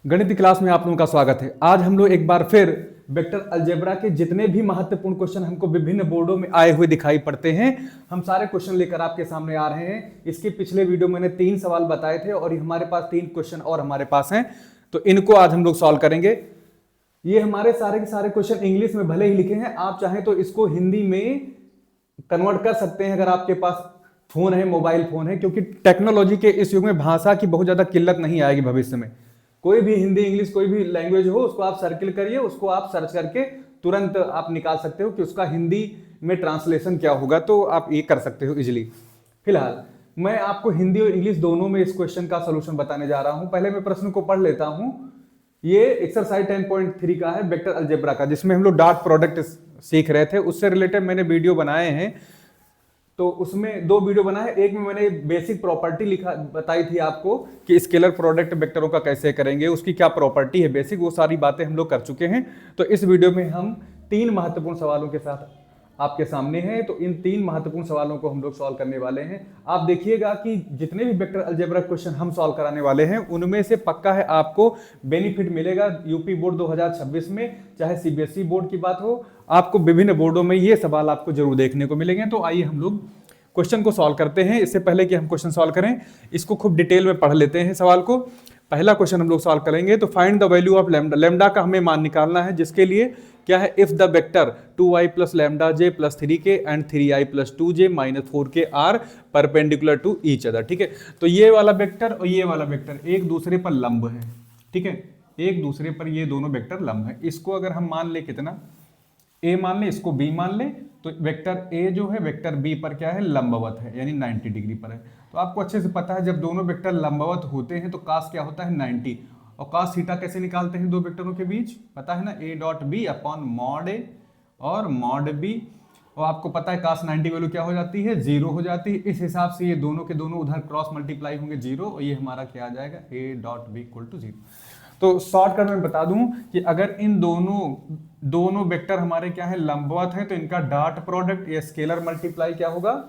गणित क्लास में आप लोगों का स्वागत है। आज हम लोग एक बार फिर वेक्टर अलजेब्रा के जितने भी महत्वपूर्ण क्वेश्चन हमको विभिन्न बोर्डों में आए हुए दिखाई पड़ते हैं, हम सारे क्वेश्चन लेकर आपके सामने आ रहे हैं। इसके पिछले वीडियो में मैंने 3 सवाल बताए थे और हमारे पास 3 क्वेश्चन और हमारे पास हैं, तो इनको आज हम लोग सॉल्व करेंगे। ये हमारे सारे के सारे क्वेश्चन इंग्लिश में भले ही लिखे हैं, आप चाहें तो इसको हिंदी में कन्वर्ट कर सकते हैं अगर आपके पास फोन है, मोबाइल फोन है, क्योंकि टेक्नोलॉजी के इस युग में भाषा की बहुत ज्यादा किल्लत नहीं आएगी भविष्य में। कोई भी हिंदी इंग्लिश कोई भी लैंग्वेज हो, उसको आप सर्किल करिए, उसको आप सर्च करके तुरंत आप निकाल सकते हो कि उसका हिंदी में ट्रांसलेशन क्या होगा, तो आप ये कर सकते हो इजिली। फिलहाल मैं आपको हिंदी और इंग्लिश दोनों में इस क्वेश्चन का सोल्यूशन बताने जा रहा हूं। पहले मैं प्रश्न को पढ़ लेता हूं। ये एक्सरसाइज 10.3 का है, वेक्टर अलजेब्रा का, जिसमें हम लोग डॉट प्रोडक्ट सीख रहे थे। उससे रिलेटेड मैंने वीडियो बनाए हैं, तो उसमें 2 वीडियो बना है। एक में मैंने बेसिक प्रॉपर्टी बताई थी आपको कि स्केलर प्रोडक्ट वेक्टरों का कैसे करेंगे, उसकी क्या प्रॉपर्टी है बेसिक, वो सारी बातें हम लोग कर चुके हैं। तो इस वीडियो में हम 3 महत्वपूर्ण सवालों के साथ आपके सामने हैं। तो इन 3 महत्वपूर्ण सवालों को हम लोग सॉल्व करने वाले हैं। आप देखिएगा कि जितने भी वेक्टर अलजेब्रा क्वेश्चन हम सॉल्व कराने वाले हैं, उनमें से पक्का है आपको बेनिफिट मिलेगा। यूपी बोर्ड 2026 में, चाहे सीबीएसई बोर्ड की बात हो, आपको विभिन्न बोर्डों में ये सवाल आपको जरूर देखने को मिलेंगे। तो आइए हम लोग क्वेश्चन को सॉल्व करते हैं। इससे पहले कि हम क्वेश्चन सॉल्व करें, इसको खूब डिटेल में पढ़ लेते हैं सवाल को। पहला क्वेश्चन हम लोग सॉल्व करेंगे। तो find the value of lambda, lambda का हमें मान निकालना है, जिसके लिए क्या है, if the vector 2i plus lambda J plus 3k and 3i plus 2j minus 4k are perpendicular to each other. ठीक है, तो ये वाला वेक्टर और ये वाला वेक्टर एक दूसरे पर लंब है। ठीक है, एक दूसरे पर ये दोनों वेक्टर लंब है। इसको अगर हम मान ले कितना, a मान ले, इसको b मान ले, तो वेक्टर a जो है वेक्टर b पर क्या है, लंबवत है, यानी 90 डिग्री पर है। तो आपको अच्छे से पता है जब दोनों वेक्टर लंबवत होते हैं तो कास क्या होता है, 90। और कास थीटा कैसे निकालते हैं दो वेक्टरों के बीच, पता है ना, a dot B upon mod a और मॉड b। और आपको पता है कास 90 वैल्यू क्या हो जाती है, 0 हो जाती है। इस हिसाब से ये दोनों के दोनों उधर क्रॉस मल्टीप्लाई होंगे 0, और ये हमारा क्या आ जाएगा, a dot b equal to 0। तो शॉर्टकट में बता दूं कि अगर इन दोनों वेक्टर हमारे क्या है, लंबवत है, तो इनका डॉट प्रोडक्ट या स्केलर मल्टीप्लाई क्या होगा,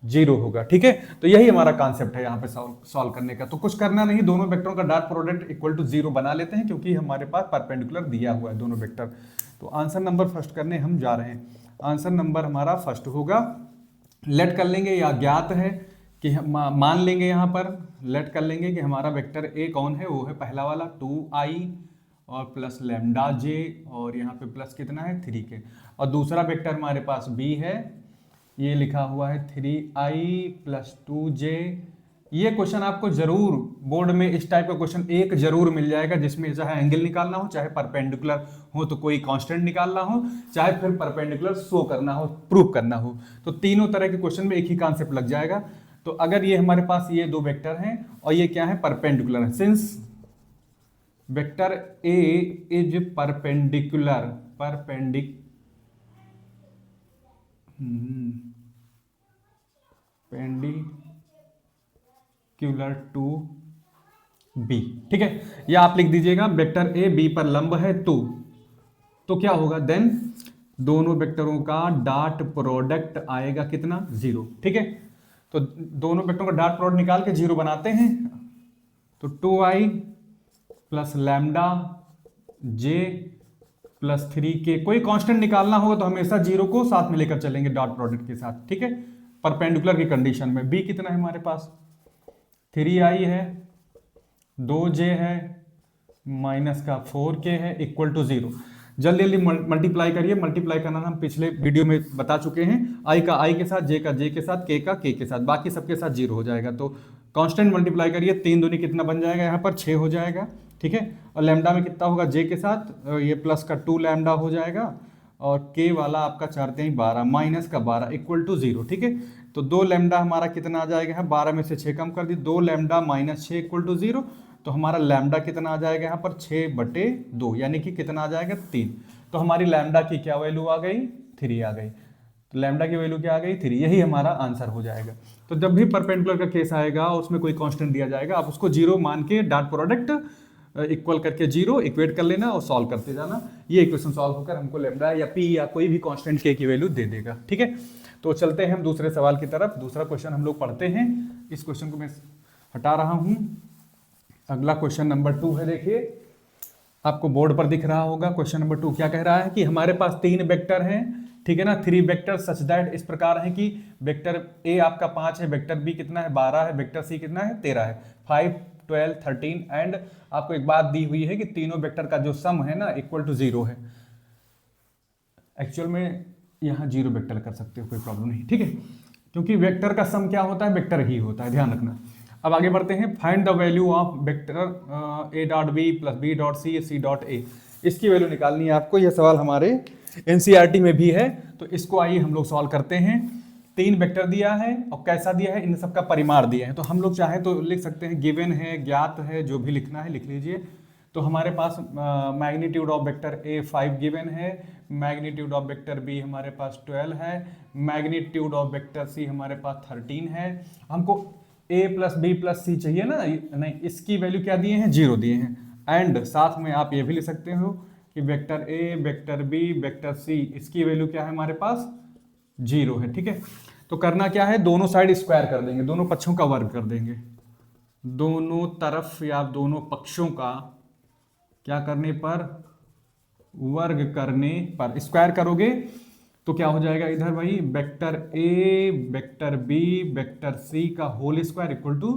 0 होगा। ठीक है, तो यही हमारा कॉन्सेप्ट है यहाँ पे सॉल्व करने का। तो कुछ करना नहीं, दोनों वेक्टरों का डॉट प्रोडक्ट इक्वल टू 0 बना लेते हैं, क्योंकि हमारे पास परपेंडिकुलर दिया हुआ है दोनों वेक्टर। तो आंसर नंबर फर्स्ट करने हम जा रहे हैं। आंसर नंबर हमारा फर्स्ट होगा, लेट कर लेंगे या ज्ञात है कि मान लेंगे, यहाँ पर लेट कर लेंगे कि हमारा वेक्टर ए कौन है, वो है पहला वाला 2i और प्लस लैम्डा जे, और यहाँ पे प्लस कितना है, 3k। और दूसरा वेक्टर हमारे पास b है, ये लिखा हुआ है 3i प्लस 2j। ये क्वेश्चन आपको जरूर बोर्ड में इस टाइप का क्वेश्चन एक जरूर मिल जाएगा, जिसमें चाहे एंगल निकालना हो, चाहे परपेंडिकुलर हो तो कोई कांस्टेंट निकालना हो, चाहे फिर परपेंडिकुलर शो करना हो, प्रूफ करना हो। तो तीनों तरह के क्वेश्चन में एक ही कॉन्सेप्ट लग जाएगा। तो अगर ये हमारे पास ये 2 वेक्टर हैं और ये क्या है, परपेंडिकुलर है, since vector A is perpendicular to B. ठीक है, या आप लिख दीजिएगा वेक्टर ए बी पर लंब है, तो क्या होगा, देन दोनों वेक्टरों का डॉट प्रोडक्ट आएगा कितना, 0। ठीक है, तो दोनों वेक्टरों का डॉट प्रोडक्ट निकाल के 0 बनाते हैं। तो 2i plus lambda J plus 3k, कोई कांस्टेंट निकालना होगा तो हमेशा 0 को साथ में लेकर चलेंगे डॉट प्रोडक्ट के साथ। ठीक है, परपेंडिकुलर की कंडीशन में। b कितना है हमारे पास, 3i है, 2j है, माइनस का 4k है, इक्वल टू 0। जल्दी जल्दी मल्टीप्लाई करिए। मल्टीप्लाई करना हम पिछले वीडियो में बता चुके हैं, i का i के साथ, j का j के साथ, k का k के साथ, बाकी सबके साथ 0 हो जाएगा। तो कांस्टेंट मल्टीप्लाई करिए, 3 दूनी कितना बन जाएगा, यहाँ पर 6 हो जाएगा। ठीक है, और लैम्डा में कितना होगा, j के साथ ये प्लस का 2 लैम्डा हो जाएगा, और k वाला आपका चारते ही 12, माइनस का 12 इक्वल टू 0। ठीक है, तो 2 लैम्डा हमारा कितना आ जाएगा, 12 में से 6 कम कर दी, 2 लैम्डा माइनस 6 इक्वल टू 0। तो हमारा लैम्डा कितना आ जाएगा यहाँ पर, 6/2, यानी कि कितना आ जाएगा, 3। तो हमारी लैम्डा की क्या वैल्यू आ गई, 3 आ गई। तो लैम्डा की वैल्यू क्या आ गई, 3। यही हमारा आंसर हो जाएगा। तो जब भी परपेंडिकुलर का केस आएगा, उसमें कोई कांस्टेंट दिया जाएगा, आप उसको 0 मान के डॉट प्रोडक्ट इक्वल करके 0 इक्वेट कर लेना और सॉल्व करते जाना। ये इक्वेशन सॉल्व होकर हमको लैम्डा या पी या कोई भी कांस्टेंट के की वैल्यू दे देगा। ठीक है, तो चलते हैं हम दूसरे सवाल की तरफ। दूसरा क्वेश्चन हम लोग पढ़ते हैं। इस क्वेश्चन को मैं हटा रहा हूं। अगला क्वेश्चन नंबर 2 है, देखिए आपको बोर्ड पर दिख रहा होगा। क्वेश्चन नंबर 2 क्या कह रहा है कि हमारे पास 3 वेक्टर हैं, ठीक है ना, 3 वेक्टर सच दैट, इस प्रकार है कि वेक्टर ए आपका 5 है, वेक्टर बी कितना है 12 है, वेक्टर सी कितना है 13 है, 5 12 13 एंड आपको एक बात दी हुई है कि तीनों वेक्टर का जो सम है ना इक्वल टू 0 है। एक्चुअल में यहाँ 0 वेक्टर कर सकते हो, कोई प्रॉब्लम नहीं, ठीक है, क्योंकि वेक्टर का सम क्या होता है, वेक्टर ही होता है, ध्यान रखना। अब आगे बढ़ते हैं। Find the value of vector A dot B plus B dot C C dot A, इसकी वैल्यू निकालनी है आपको। यह सवाल हमारे एनसीईआरटी में भी है, तो इसको आइए हम लोग सॉल्व करते हैं। 3 वेक्टर दिया है और कैसा दिया है, इन सबका परिमाण दिया है, तो हम लोग चाहे तो लिख सकते हैं गिवन है, ज्ञात है, जो भी लिखना है लिख लीजिए। तो हमारे पास magnitude of vector A 5 given है, मैग्नीट्यूड ऑफ वेक्टर बी हमारे पास 12 है, मैग्नीट्यूड ऑफ वेक्टर सी हमारे पास 13 है। हमको ए प्लस बी प्लस सी चाहिए ना, नहीं, इसकी वैल्यू क्या दिए हैं, 0 दिए हैं। एंड साथ में आप ये भी लिख सकते हो कि vector A, vector B, vector C, इसकी वैल्यू क्या है हमारे पास 0 है, ठीक है। तो करना क्या है, दोनों साइड स्क्वायर कर देंगे, दोनों पक्षों का वर्ग कर देंगे, दोनों तरफ या दोनों पक्षों का क्या करने पर, वर्ग करने पर। स्क्वायर करोगे तो क्या हो जाएगा इधर भाई, vector A, vector B, vector C का whole square equal to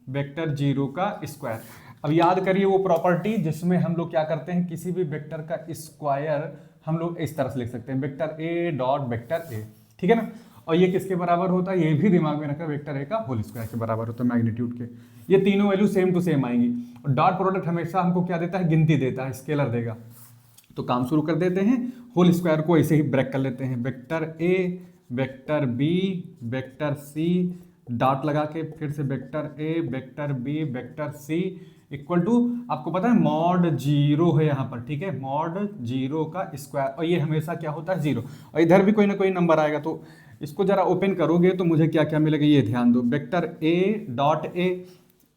vector 0 का स्क्वायर। अब याद करिए वो प्रॉपर्टी जिसमें हम लोग क्या करते हैं, किसी भी वेक्टर का स्क्वायर हम लोग इस तरह से लिख सकते हैं, vector A dot vector A, ठीक है ना। और ये किसके बराबर होता है, ये भी दिमाग में रखा, वेक्टर ए का होल स्क्वायर के बराबर होता है, मैग्नीट्यूड के। ये तीनों वैल्यू सेम टू सेम आएंगी। और डॉट प्रोडक्ट हमेशा हमको क्या देता है, गिनती देता है, स्केलर देगा। तो काम शुरू कर देते हैं, होल स्क्वायर को ऐसे ही ब्रेक कर लेते हैं, vector A, vector B, vector C, dot लगा के फिर से vector A, vector B, vector C equal to, आपको पता है मॉड 0 है यहाँ पर, ठीक है, मॉड 0 का स्क्वायर, और ये हमेशा क्या होता है 0, और इधर भी कोई ना कोई नंबर आएगा। तो इसको जरा ओपन करोगे तो मुझे क्या क्या मिलेगा, ये ध्यान दो, वेक्टर ए डॉट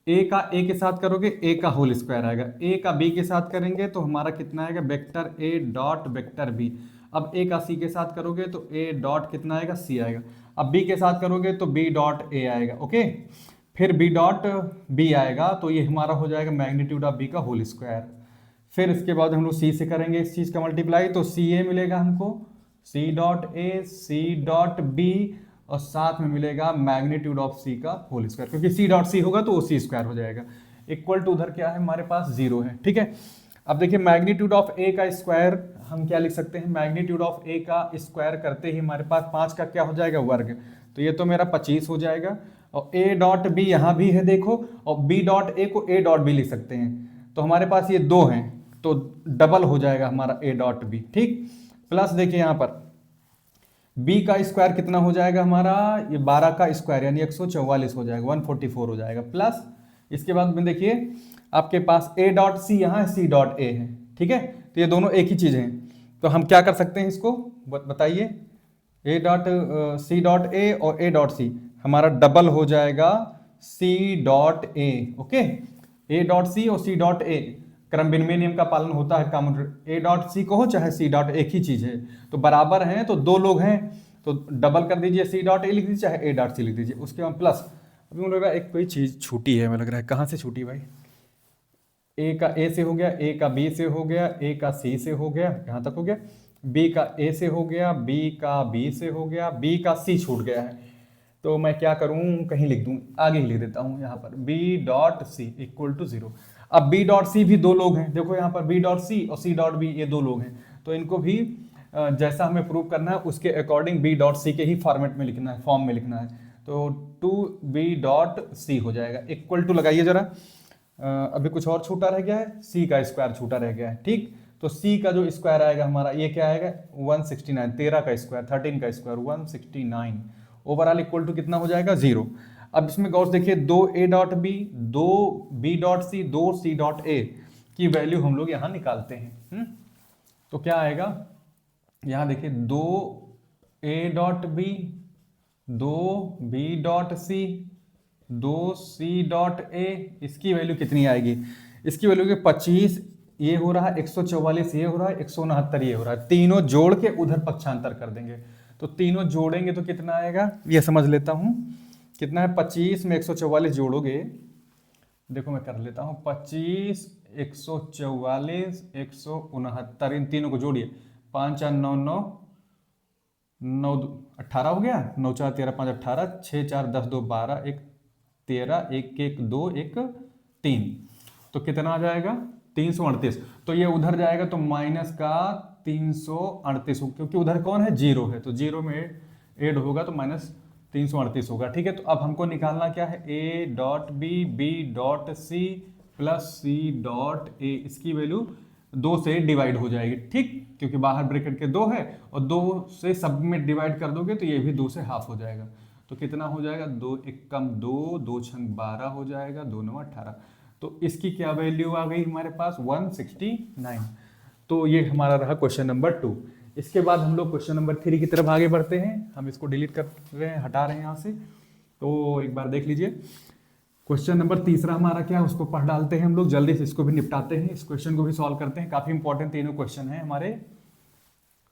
ए का ए के साथ करोगे ए का होल स्क्वायर आएगा, ए का बी के साथ करेंगे तो हमारा कितना आएगा, vector A dot vector B. अब ए का सी के साथ करोगे तो ए डॉट कितना आएगा, सी आएगा। अब बी के साथ करोगे तो बी डॉट ए आएगा, ओके, फिर बी डॉट बी आएगा, तो ये हमारा हो जाएगा मैग्नीट्यूड ऑफ बी का होल स्क्वायर। फिर इसके बाद हम लोग सी से करेंगे इस चीज़ का मल्टीप्लाई, तो सी ए मिलेगा हमको, C dot A, C dot B, और साथ में मिलेगा मैग्नीट्यूड ऑफ सी का होल स्क्वायर, क्योंकि सी डॉट सी होगा तो वो सी स्क्वायर हो जाएगा, इक्वल टू उधर क्या है हमारे पास 0 है, ठीक है। अब देखिए मैग्नीट्यूड ऑफ ए का स्क्वायर हम क्या लिख सकते हैं, मैग्नीट्यूड ऑफ ए का स्क्वायर करते ही हमारे पास 5 का क्या हो जाएगा, वर्ग, तो ये तो मेरा 25 हो जाएगा। और ए डॉट बी यहाँ भी है देखो, और बी डॉट ए को ए डॉट बी लिख सकते हैं, तो हमारे पास ये 2 हैं, तो डबल हो जाएगा हमारा ए डॉट बी, ठीक। प्लस देखिए यहाँ पर b का स्क्वायर कितना हो जाएगा हमारा, ये 12 का स्क्वायर यानी 144 हो जाएगा, 144 हो जाएगा। प्लस इसके बाद में देखिए आपके पास a डॉट सी यहाँ है, c डॉट a है, ठीक है, तो ये दोनों एक ही चीज़ हैं। तो हम क्या कर सकते हैं इसको बताइए, a dot C dot a और a डॉट सी हमारा डबल हो जाएगा c dot a, okay, a dot C और c डॉट a, क्रम विनिमय नियम का पालन होता है, कॉमन ए डॉट सी को हो चाहे सी डॉट, एक ही चीज है, तो बराबर हैं, तो 2 लोग हैं तो डबल कर दीजिए, सी डॉट ए लिख दीजिए चाहे ए डॉट सी लिख दीजिए। उसके बाद प्लस, अभी मुझे लग रहा है एक कोई चीज छूटी है, मुझे लग रहा है, कहाँ से छूटी भाई, ए का ए से हो गया, ए का बी से हो गया, ए का सी से हो गया, यहाँ तक हो गया, बी का ए से हो गया, बी का बी से हो गया, बी का सी छूट गया है, तो मैं क्या करूँ, कहीं लिख दूँ, आगे ही लिख देता हूँ यहाँ पर, B dot C equal to 0। अब बी डॉट सी भी 2 लोग हैं, देखो यहाँ पर बी डॉट सी और सी डॉट बी, ये 2 लोग हैं, तो इनको भी जैसा हमें प्रूव करना है उसके अकॉर्डिंग बी डॉट सी के ही फॉर्मेट में लिखना है, फॉर्म में लिखना है, तो 2b डॉट सी हो जाएगा, इक्वल टू लगाइए जरा। अभी कुछ और छूटा रह गया है, सी का स्क्वायर छूटा रह गया है, ठीक, तो सी का जो स्क्वायर आएगा हमारा, ये क्या आएगा 169, 13 का स्क्वायर, 13 का स्क्वायर 169, ओवरऑल इक्वल टू कितना हो जाएगा 0। अब इसमें गौर से देखिए, 2 A dot B, 2 B dot C, 2 C dot A की वैल्यू हम लोग यहाँ निकालते हैं, तो क्या आएगा, यहाँ देखिए 2 A dot B, 2 B dot C, 2 C dot A, इसकी वैल्यू कितनी आएगी, इसकी वैल्यू के 25, ये हो रहा है 144, ये हो रहा है 169, ये हो रहा है, तीनों जोड़ के उधर पक्षांतर कर देंगे, तो तीनों जोड़ेंगे तो कितना आएगा, ये समझ लेता हूँ कितना है, 25 में 144 जोड़ोगे, देखो मैं कर लेता हूँ, 25 144, 169, इन तीनों को जोड़िए, 5 4 9 9, 9 18 हो गया, 9 4 13 5 18, 6 4 10 2 12, 1 13, 1 1 2 1 3, तो कितना आ जाएगा 338। तो ये उधर जाएगा तो माइनस का 338, क्योंकि उधर कौन है, जीरो है, तो जीरो में ऐड होगा तो माइनस 338 होगा। ठीक है, तो अब हमको निकालना क्या है, A dot B, B dot C plus C dot A, इसकी वैल्यू 2 से डिवाइड हो जाएगी। ठीक, क्योंकि बाहर ब्रैकेट के 2 है और 2 से सब में डिवाइड कर दोगे तो ये भी 2 से हाफ हो जाएगा। तो कितना हो जाएगा, 2 1 कम 2, 2 छंग 12 हो जाएगा, 2 9 18। तो इसकी क्या वैल्यू आ गई हमारे पास, 169। तो ये हमारा रहा क्वेश्चन नंबर 2। इसके बाद हम लोग क्वेश्चन नंबर 3 की तरफ आगे बढ़ते हैं। हम इसको डिलीट कर रहे हैं, हटा रहे हैं यहाँ से। तो एक बार देख लीजिए, क्वेश्चन नंबर 3 हमारा क्या है, उसको पढ़ डालते हैं हम लोग, जल्दी से इसको भी निपटाते हैं, इस क्वेश्चन को भी सॉल्व करते हैं। काफी इंपॉर्टेंट तीनों क्वेश्चन है हमारे।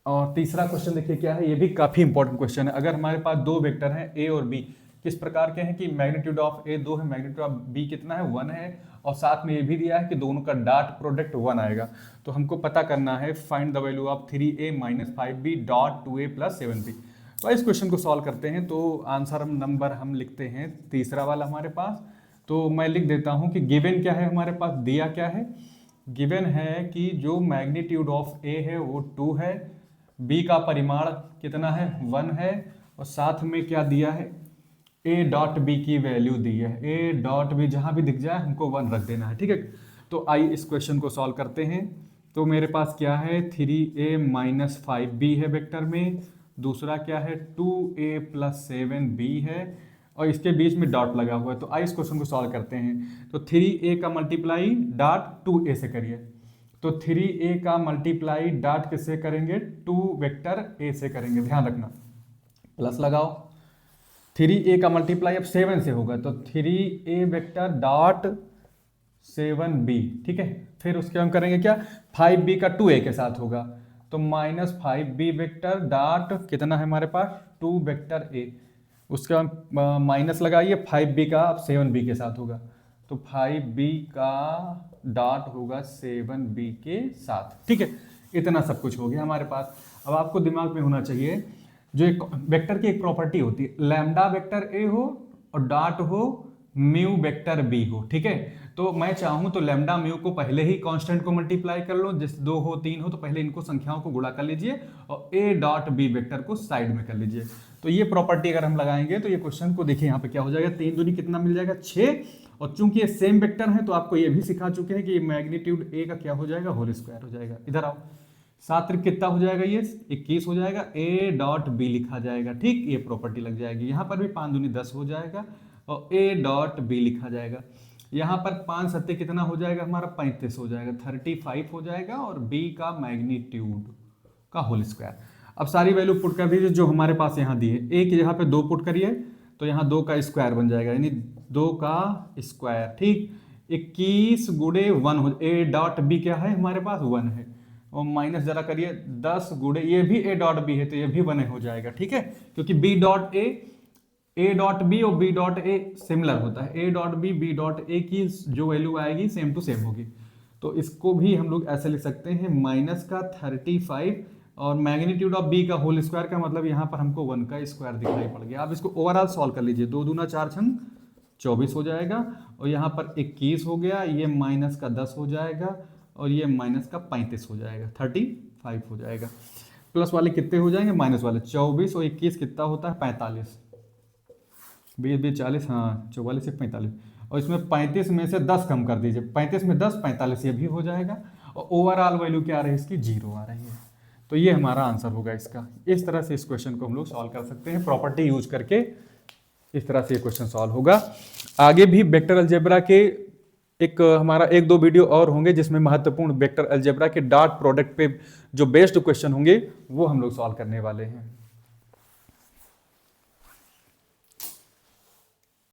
और तीसरा क्वेश्चन देखिए क्या है, ये भी काफी इंपॉर्टेंट क्वेश्चन है। अगर हमारे पास दो वेक्टर हैं ए और बी, किस प्रकार के हैं कि मैग्नीट्यूड ऑफ ए 2 है, मैग्नीट्यूड ऑफ बी कितना है, 1 है, और साथ में ये भी दिया है कि दोनों का डॉट प्रोडक्ट 1 आएगा। तो हमको पता करना है find the value of 3a minus 5b dot 2a plus 7b। तो इस क्वेश्चन को सॉल्व करते हैं। तो आंसर नंबर हम लिखते हैं तीसरा वाला हमारे पास। तो मैं लिख देता हूं कि गिवन क्या है हमारे पास, दिया क्या है, गिवन है कि जो मैग्नीट्यूड ऑफ ए है वो 2 है, बी का परिमाण कितना है, 1 है, और साथ में क्या दिया है, ए डॉट बी की वैल्यू दी है। ए डॉट बी जहां भी दिख जाए हमको 1 रख देना है। ठीक है, तो आइए इस क्वेश्चन को सॉल्व करते हैं। तो मेरे पास क्या है, 3a माइनस 5b है वेक्टर में, दूसरा क्या है 2a प्लस 7b है, और इसके बीच में डॉट लगा हुआ है। तो आइए इस क्वेश्चन को सॉल्व करते हैं। तो 3a का मल्टीप्लाई डॉट 2a से करिए। तो 3a का मल्टीप्लाई डॉट किससे करेंगे, 2 वेक्टर a से करेंगे, ध्यान रखना, प्लस लगाओ। 3a का मल्टीप्लाई अब 7 से होगा, तो 3a वेक्टर डॉट 7b। ठीक है, फिर उसके हम करेंगे क्या, 5b का 2a के साथ होगा, तो माइनस 5b वेक्टर डॉट कितना है हमारे पास, 2 वेक्टर a, उसका हम माइनस लगाइए, 5b का अब 7b के साथ होगा, तो 5b का डॉट होगा 7b के साथ। ठीक है, इतना सब कुछ हो गया हमारे पास। अब आपको दिमाग में होना चाहिए, जो एक वेक्टर की एक प्रॉपर्टी होती है, लैम्डा वेक्टर ए हो और डॉट हो म्यू वेक्टर बी हो। ठीक है, तो मैं चाहूं तो लैम्डा म्यू को पहले ही कांस्टेंट को मल्टीप्लाई कर लो, जिस 2 हो 3 हो तो पहले इनको संख्याओं को गुणा कर लीजिए, और ए डॉट बी वेक्टर को साइड में कर लीजिए। तो ये प्रॉपर्टी अगर हम लगाएंगे तो ये क्वेश्चन को देखिए, यहाँ पे क्या हो जाएगा, 3 दूनी कितना मिल जाएगा, 6, और चूंकि ये सेम वेक्टर है तो आपको ये भी सिखा चुके हैं कि ये मैग्नीट्यूड ए का क्या हो जाएगा, होल स्क्वायर हो जाएगा। इधर आओ, 7 कितना हो जाएगा, ये 21 हो जाएगा, ए डॉट बी लिखा जाएगा। ठीक, ये प्रॉपर्टी लग जाएगी। यहाँ पर भी 5 दूनी 10 हो जाएगा, और ए डॉट बी लिखा जाएगा। यहाँ पर 5 सत्ते कितना हो जाएगा हमारा, 35 हो जाएगा, 35 हो जाएगा, और बी का मैग्नीट्यूड का होल स्क्वायर। अब सारी वैल्यू पुट कर दीजिए जो हमारे पास यहाँ दी है। ए की जगह पे 2 पुट करिए, तो यहाँ 2 का स्क्वायर बन जाएगा, यानी 2 का स्क्वायर। ठीक, 21 गुणे 1 हो, ए डॉट बी क्या है हमारे पास, 1 है, और माइनस जरा करिए 10 गुणे, ये भी ए डॉट बी है तो ये भी 1 हो जाएगा। ठीक है, क्योंकि B dot A dot B और बी डॉट ए सिमिलर होता है, A dot B dot A की जो वैल्यू आएगी सेम टू सेम होगी। तो इसको भी हम लोग ऐसे लिख सकते हैं, माइनस का 35 और मैग्नीट्यूड ऑफ बी का होल स्क्वायर का मतलब यहाँ पर हमको 1 का स्क्वायर दिखाई पड़ गया। आप इसको ओवरऑल सॉल्व कर लीजिए, 2 दूना 4 छंग 24 हो जाएगा, और यहाँ पर 21 हो गया, ये माइनस का 10 हो जाएगा, और ये माइनस का 35 हो जाएगा, 35 हो जाएगा। प्लस वाले कितने हो जाएंगे, माइनस वाले 24 और 21 कितना होता है, 45, 20 40, हाँ 44 से 45, और इसमें 35 में से 10 कम कर दीजिए, 35 में 10 45, ये भी हो जाएगा, और ओवरऑल वैल्यू क्या आ रही है इसकी, 0 आ रही है। तो ये हमारा आंसर होगा इसका। इस तरह से इस क्वेश्चन को हम लोग सॉल्व कर सकते हैं, प्रॉपर्टी यूज करके इस तरह से ये क्वेश्चन सॉल्व होगा। आगे भी वेक्टर अलजेब्रा के एक हमारा 1-2 वीडियो और होंगे जिसमें महत्वपूर्ण वेक्टर अलजेब्रा के डॉट प्रोडक्ट पे जो बेस्ड क्वेश्चन होंगे वो हम लोग सॉल्व करने वाले हैं।